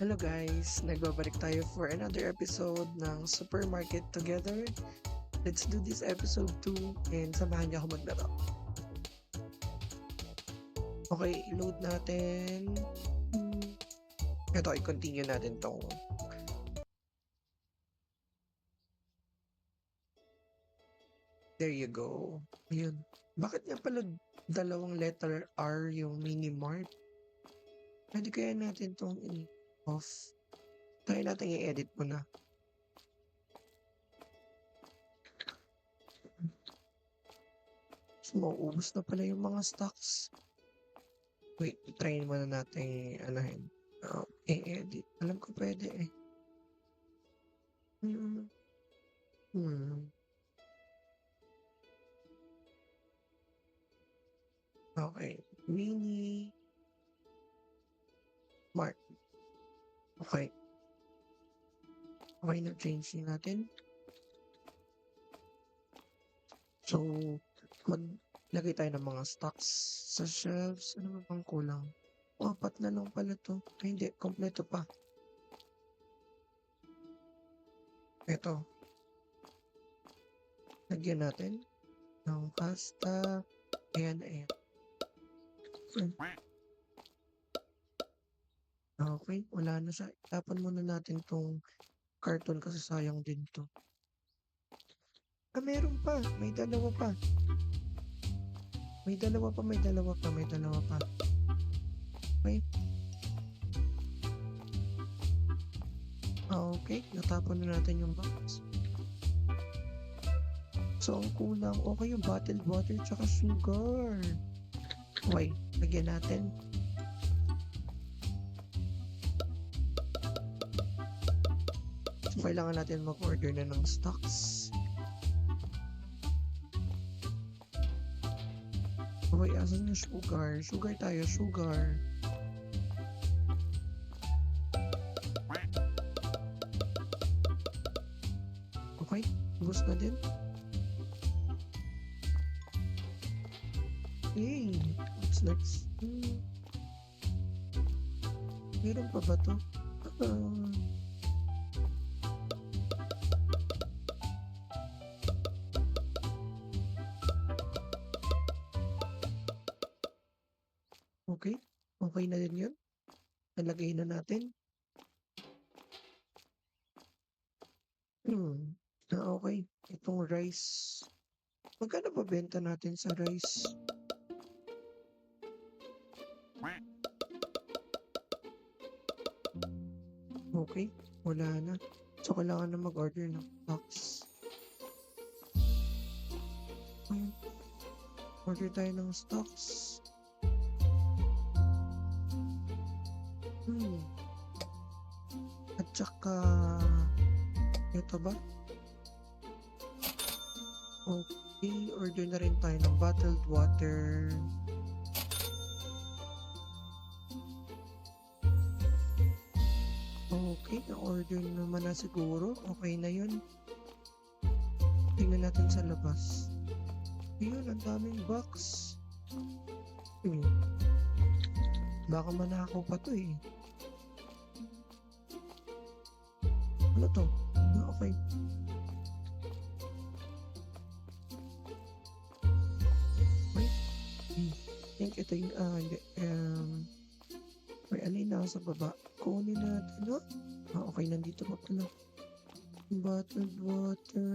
Hello guys! Nagbabalik tayo for another episode ng Supermarket Together. Let's do this episode 2 and samahan niyo ako maglaro. Okay, load natin. Ito, i-continue natin tong. There you go. Ayun. Bakit nga pala dalawang letter R yung mini-mart? Pwede kaya natin tong off. Try natin i-edit mo na. So, mauubos na pala yung mga stocks. Wait, try muna natin anahin. I-edit. Alam ko pwede eh. Hmm. Okay. Mini Mart. Okay. Okay na, change natin. So, maglagay tayo ng mga stocks sa shelves. Ano ba bang kulang? Apat na lang pala to. Ay, hindi. Kompleto pa. Ito. Lagyan natin ng pasta. Ayan, ayan. Okay, wala na siya. Tapan muna natin tong carton kasi sayang din to. Meron pa. May dalawa pa. May dalawa pa. Okay. Okay, natapon na natin yung box. So, ang kulang, okay yung bottled water tsaka sugar. Okay, lagyan natin. So, kailangan natin mag-order na ng stocks. Okay, asan yung sugar? Sugar tayo, sugar. Okay, ubos na din. Hey, what's next? Meron pa ba to? Okay, okay na din yun. Nalagay na natin. Okay, itong rice. Magkano ba benta natin sa rice? Okay, wala na. So, kailangan na mag-order ng stocks. Order tayo ng stocks. At saka, ito ba? Okay, order na rin tayo ng bottled water. Okay, na-order naman na siguro. Okay na yun. Tingnan natin sa labas. Ayun, ang daming box. Baka manakaw pa to eh. Ano to? Okay. Wait. I think ito yung, may alin na sa baba. Kunin natin, no? Okay, nandito pa pala. Bottled water.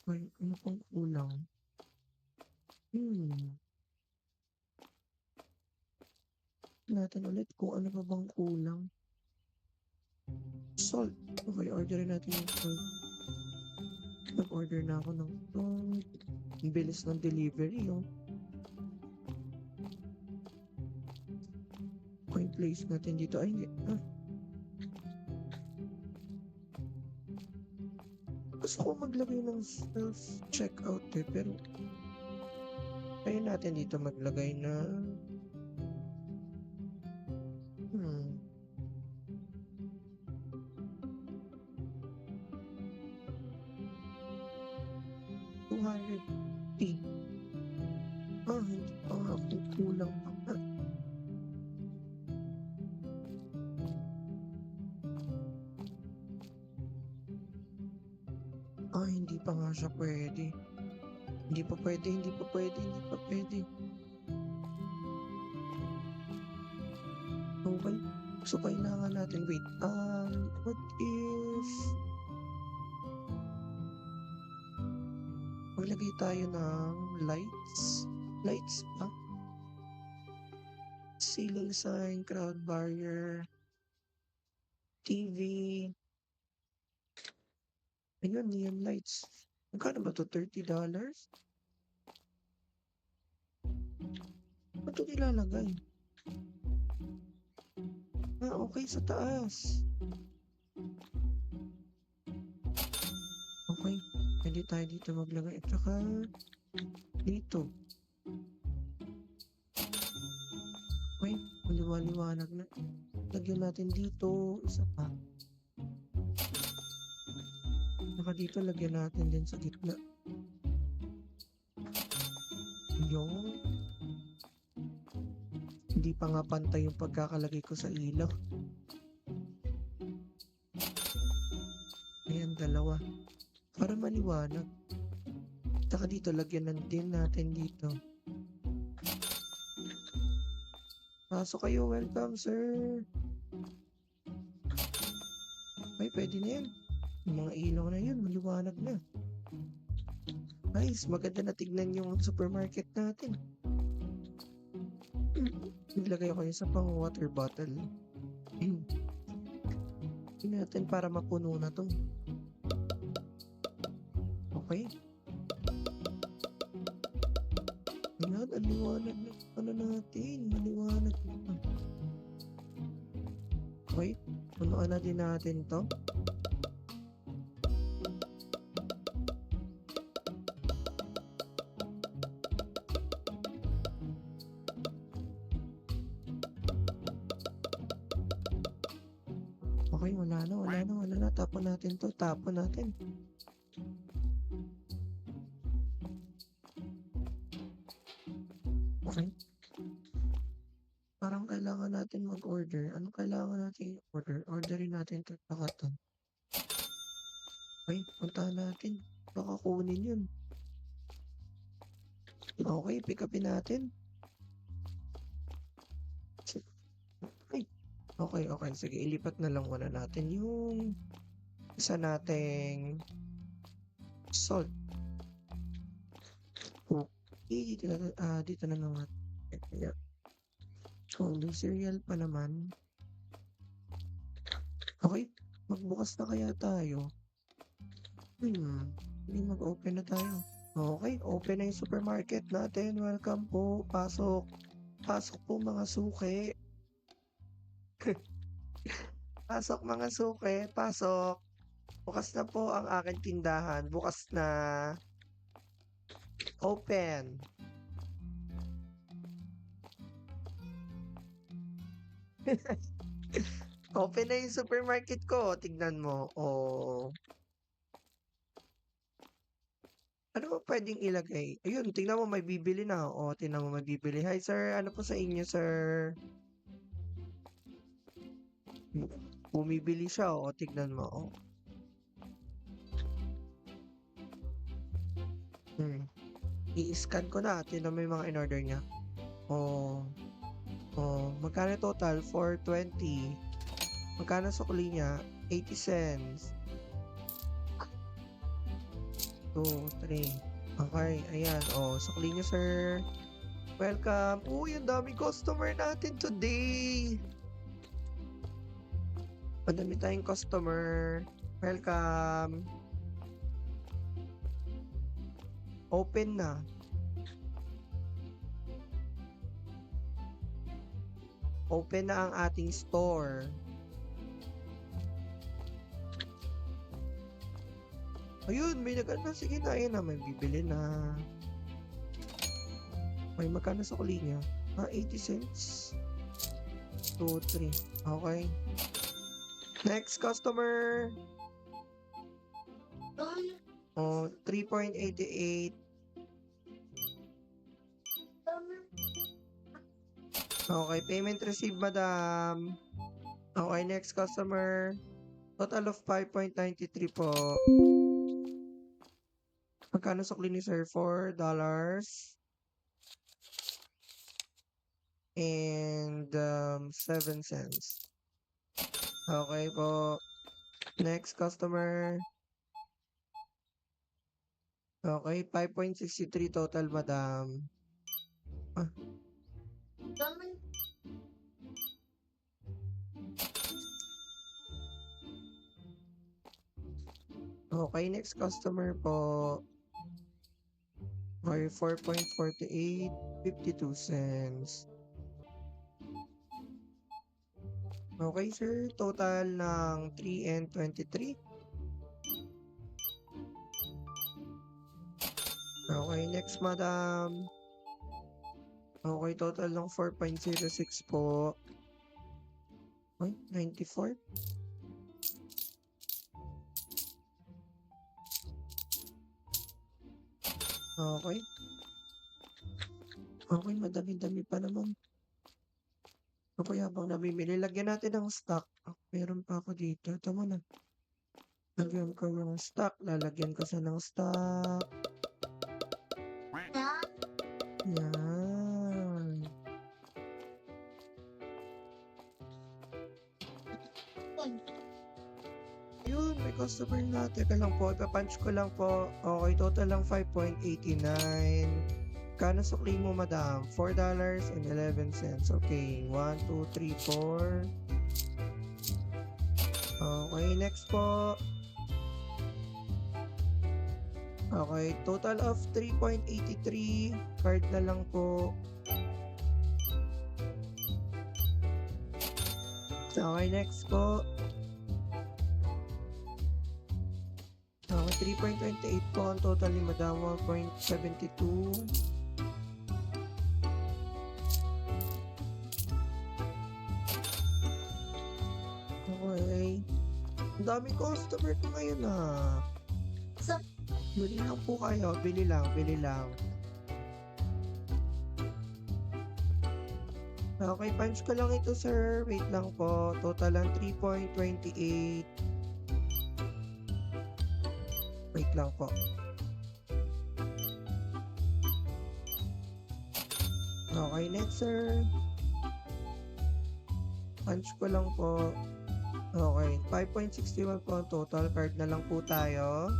Ay, ano pang kulang? Natin ulit kung ano pa bang kulang. Salt. Okay, orderin natin yung salt. Nag-order na ako ng salt. Ang bilis ng delivery, oh. Okay, place natin dito. Ay, hindi. Gusto ko maglagay ng self-checkout eh, pero kaya natin dito maglagay na 250. Hindi pa nga kulang pa. Hindi pa nga siya pwede. Hindi pa pwede, hindi pa pwede, hindi pa pwede. Okay. So, kailangan natin, wait, what if maglagay tayo ng lights? Lights ba? Ceiling sign, crowd barrier, TV. Ayun, neon lights. Magkano ba to? $30? Ba't ito nilalagay? Okay, sa taas. Okay, pwede tayo dito maglagay. At saka, dito. Okay, maliwanag na. Lagyan natin dito, isa pa. Saka dito, lagyan natin din sa gitna. Yung hindi pa nga pantay yung pagkakalagay ko sa ilaw. Ayan, dalawa. Para maliwanag. Saka dito, lagyan din natin dito. Pasok kayo, welcome sir. Ay, pwede na yan. Yung mga ilaw na yun, maliwanag na. Nice, maganda na tignan yung supermarket natin. Naglagay ako yun sa pang water bottle. Yun natin para mapuno na to. Okay. Ayan, ang liwanag na ano natin. Maliwanag na. Okay, punuan na din natin to. Okay, wala na. Tapon natin to. Tapon natin. Okay. Parang kailangan natin mag-order. Ano kailangan natin i-order? Orderin natin ito. Baka to. Okay, puntahan natin. Baka kunin yun. Okay, pick upin natin. Okay. Sige, ilipat na lang muna natin yung isa nating salt. Okay, dito na naman. Yeah. May cereal pa naman. Okay, magbukas na kaya tayo. Hindi mag-open na tayo. Okay, open na yung supermarket natin. Welcome po. Pasok. Pasok po mga suki. Pasok mga suki. Pasok. Bukas na po ang aking tindahan. Bukas na. Open. Open na yung supermarket ko. Tignan mo. Oh. Ano ba pwedeng ilagay? Ayun, tingnan mo may bibili na. Tingnan mo may bibili. Hi sir, ano po sa inyo sir? Bumibili siya. Tignan mo. I-scan ko na. Tingnan mo yung mga in-order niya. Magkano total? 420. Magkano sukli niya? 80 cents. 2, 3. Okay, ayan. Sukli niyo, sir. Welcome. Uy, ang daming customer natin today. Madami tayong customer. Welcome. Open na. Open na ang ating store. Ayun, may nag-ano. Sige na, ayun na. May bibili na. May magkano sa kuli niya? 80 cents. 2, 3. Okay. Next customer. 3.88. Okay, payment received, madam. Okay, next customer. Total of 5.93 po. Magkano sukli ni sir? $4 and 7 cents. Okay po. Next customer. Okay, 5.63 total, madam. Ah, okay, next customer po. Okay, 4.48, 52 cents. Okay, sir. Total ng 3 and 23. Okay, next, madam. Okay, total ng 4.06 po. Ay, 94. Okay. Okay, madami-dami pa naman. Okay, habang namimili, lagyan natin ng stock. Meron pa ako dito. Tama na. Lagyan ko ng stock. Lalagyan ko siya ng stock. Yan. Yun, may customer na. Teka lang po, ipapunch ko lang po. Okay, total lang 5.89. Kano sukli mo, madam? $4.11. Okay, 1, 2, 3, 4. Okay, next po. Okay, total of 3.83. Card na lang po. Okay, next po. Okay, 3.28 po ang total ni madam. 1.72. Okay. Ang daming customer ko ngayon ah. Bili lang po kayo. Bili lang, bili lang. Okay, punch ko lang ito, sir. Wait lang po. Total lang 3.28. Wait lang po. Okay, next, sir. Punch ko lang po. Okay, 5.61 po ang total. Card na lang po tayo.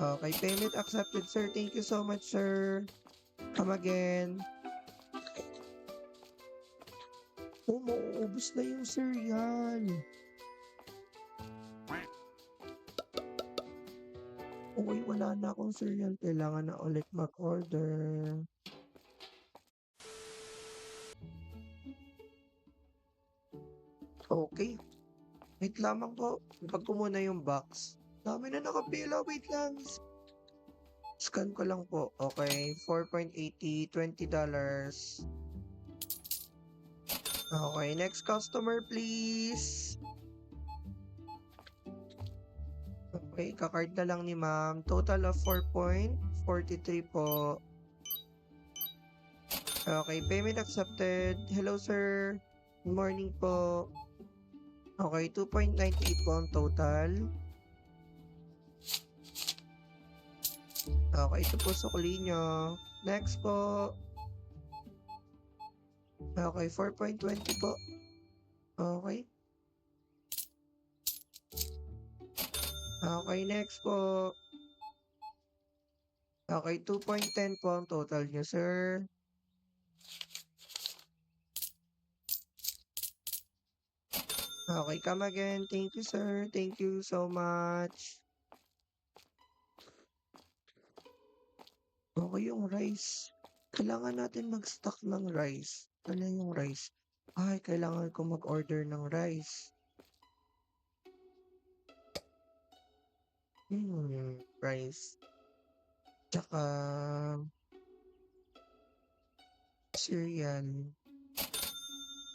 Okay, payment accepted, sir. Thank you so much, sir. Come again. Oh, mauubos na yung cereal. Okay, wala na akong cereal. Kailangan na ulit mag-order. Okay. Wait lamang po. Ipag ko muna yung box. Dami na nakapila. Wait lang. Scan ko lang po. Okay. 4.80. $20. Okay. Next customer, please. Okay. Kakard na lang ni ma'am. Total of 4.43 po. Okay. Payment accepted. Hello, sir. Good morning po. Okay. 2.98 po ang total. Okay. Ito po sukli nyo. Next po. Okay. 4.20 po. Okay. Okay, next po. Okay, 2.10 po ang total nyo, sir. Okay, come again. Thank you, sir. Thank you so much. Okay, yung rice. Kailangan natin mag-stock ng rice. Ano yung rice? Ay, kailangan ko mag-order ng rice. Rice. Tsaka cereal.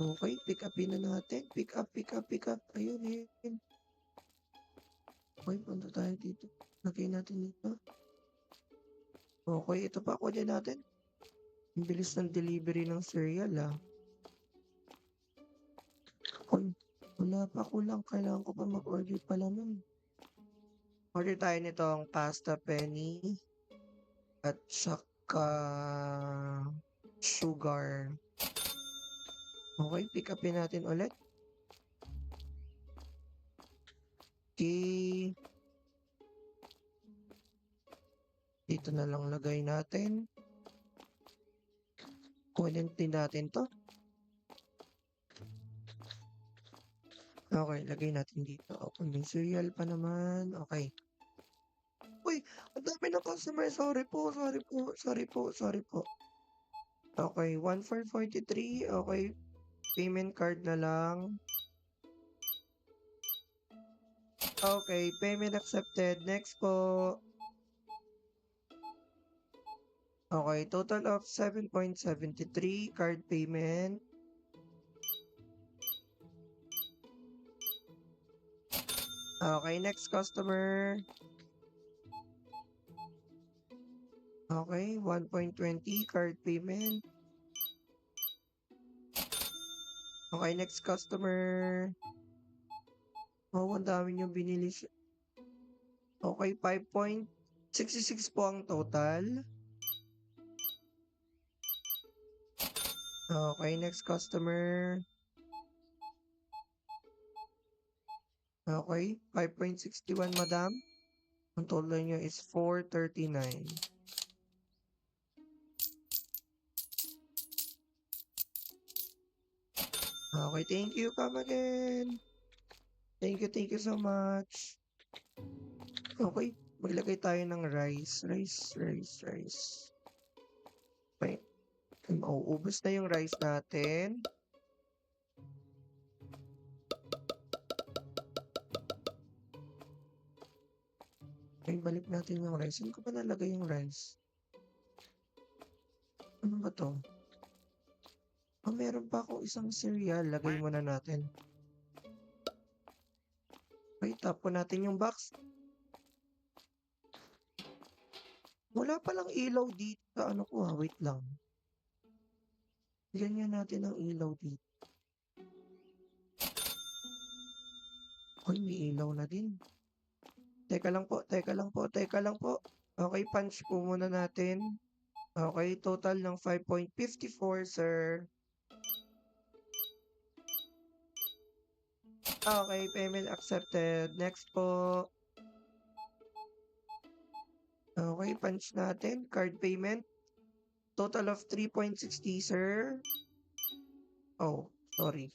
Okay, pick upin na natin. Pick up, pick up, pick up. Ayun, yun. Okay, punta tayo dito. Lagay natin dito. Okay, ito pa kunin natin. Ang bilis ng delivery ng cereal ah. Uy, wala pa, kulang. Kailangan ko pa mag-order pala nun. Order tayo nitong pasta penny at saka sugar. Okay, pick upin natin ulit. Okay. Dito na lang lagay natin. Kunin din natin to. Okay, lagay natin dito. Okay, may cereal pa naman. Okay. Uy, ang dami ng customer. Sorry po, sorry po, sorry po, sorry po. Okay, 1,443. Okay, payment card na lang. Okay, payment accepted. Next po. Okay, total of 7.73 card payment. Okay, next customer. Okay, 1.20 card payment. Okay, next customer. Oh, ang dami niyong binili. Okay, 5.66 po ang total. Okay, next customer. Okay, 5.61 madam. Ang total niyo is 439. Okay, thank you. Come again. Thank you so much. Okay, maglagay tayo ng rice. Rice. Okay, mauubos na yung rice natin. Okay, balik natin yung rice. Saan ko ba nalagay yung rice? Ano ba to? Oh, meron pa akong isang cereal. Lagay muna natin. Okay, tapon natin yung box. Wala palang ilaw dito sa ano ko ha. Wait lang. Ganyan natin ang ilaw dito. Ay, may ilaw na din. Teka lang po. Okay, punch po muna natin. Okay, total ng 5.54, sir. Okay, payment accepted. Next po. Okay, punch natin. Card payment. Total of 3.60, sir. Oh, sorry.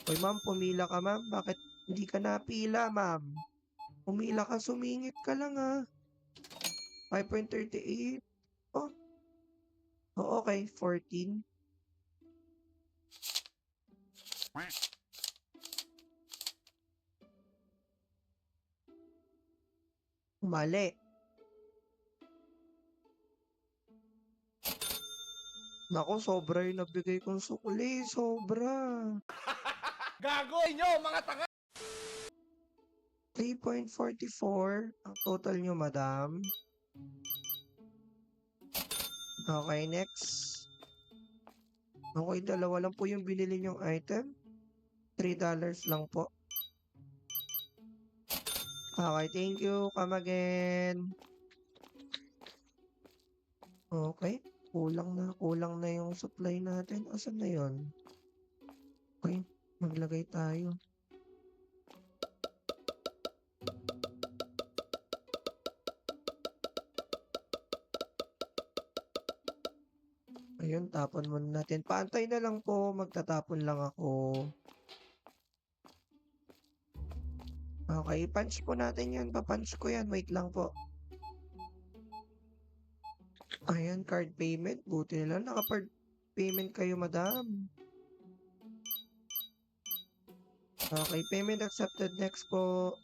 Hoy, ma'am, pumila ka, ma'am. Bakit hindi ka napila, ma'am? Pumila ka, sumingit ka lang, ha. 5.38. Oh, okay, 14. Mali. Naku, sobra yung nabigay kong sukli. Sobra. Gago inyo, mga tanga! 3.44 ang total nyo, madam. Okay, next. Okay, dalawa lang po yung binili nyong item. $3 lang po. Okay, thank you. Come again. Okay. Kulang na yung supply natin. Asan na yon? Okay, maglagay tayo. Ayun, tapon muna natin. Paantay na lang po, magtatapon lang ako. Okay, punch po natin yan. Pa-punch ko yan. Wait lang po. Ayan, card payment. Buti na lang. Naka-card payment kayo, madam. Okay, payment accepted. Next po.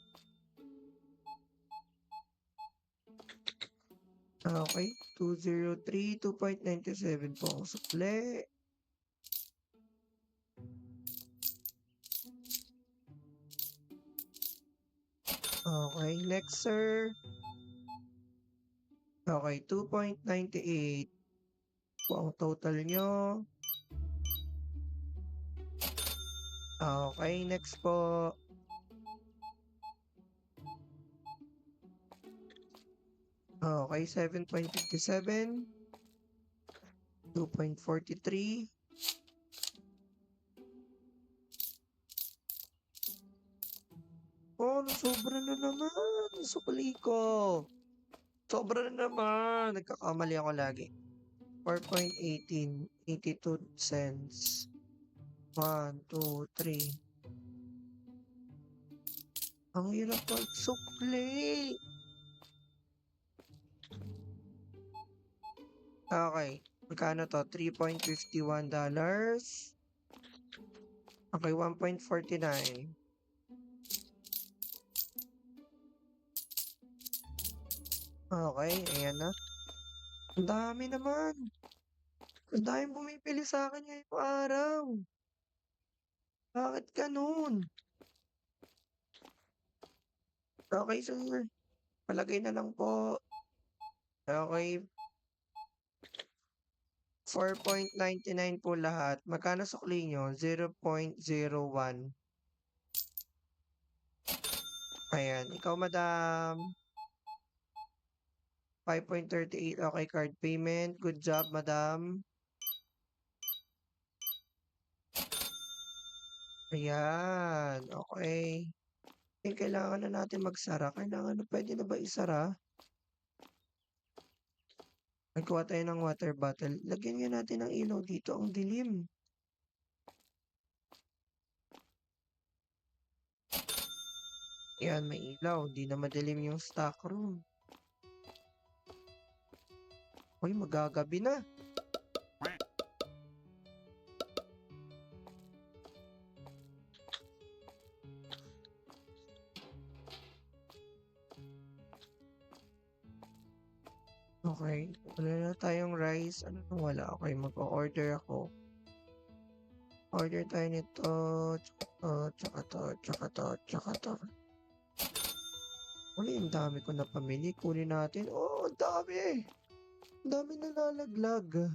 Okay, 203, 2.97 po ang sukli. Okay, next sir. Okay, 2.98 po ang total nyo. Okay, next po. Okay, 7.57, 2.43. Oh, sobra na naman. Sukli ko. Sobra na naman. Nagkakamali ako lagi. 4.18, 82 cents. 1, 2, 3. Ang hirap magsukli. Okay. Magkano to? $3.51. Okay, 1.49. Okay, ayan na. Ang dami naman. Ang daming bumipili sa akin ngayong araw. Bakit ganun? Okay, sir. Palagay na lang po. Okay, 4.99 po lahat. Magkano sukli nyo? 0.01. Ayan. Ikaw, madam. 5.38. Okay, card payment. Good job, madam. Ayan. Okay. Kailangan na natin magsara. Kailangan na, pwede na ba isara? Nagkuha tayo ng water bottle. Lagyan nga natin ng ilaw dito. Ang dilim. Ayan, may ilaw. Hindi na madilim yung stock room. Uy, magagabi na. Okay. Wala na tayong rice. Ano nang wala? Okay, mag-order ako. Order tayo nito. Tsaka to. Uy, ang dami ko na pamili. Kunin natin. Oh, ang dami. Ang dami nalalaglag.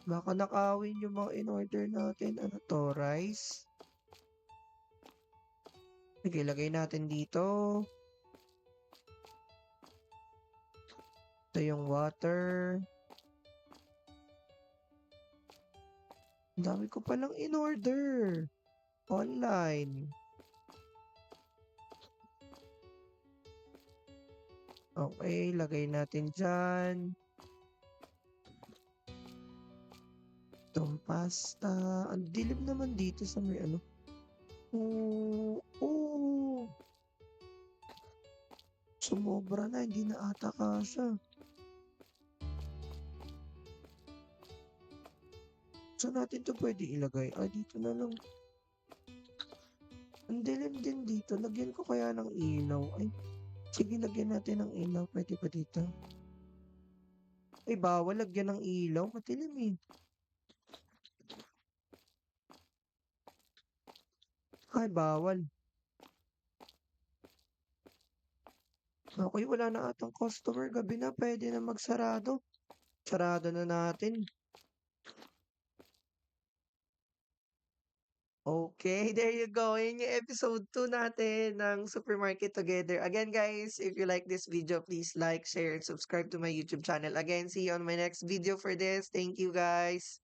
Baka nakawin yung mga in-order natin. Ano to? Rice? Sige, lagay natin dito. Ito yung water. Ang dami ko palang in-order. Online. Okay, lagay natin dyan. Itong pasta. Ang dilim naman dito sa may ano. Oo. Sumobra na, hindi na ata kasha. Saan natin to pwede ilagay? Dito na lang. Ang dilim din dito. Lagyan ko kaya ng ilaw. Sige, lagyan natin ng ilaw. Pwede ba dito? Bawal lagyan ng ilaw. Matilim eh. Bawal. Okay, wala na atang customer. Gabi na, pwede na magsarado. Sarado na natin. Okay, there you go. Yun yung episode 2 natin ng Supermarket Together. Again, guys, if you like this video, please like, share, and subscribe to my YouTube channel. Again, see you on my next video for this. Thank you, guys.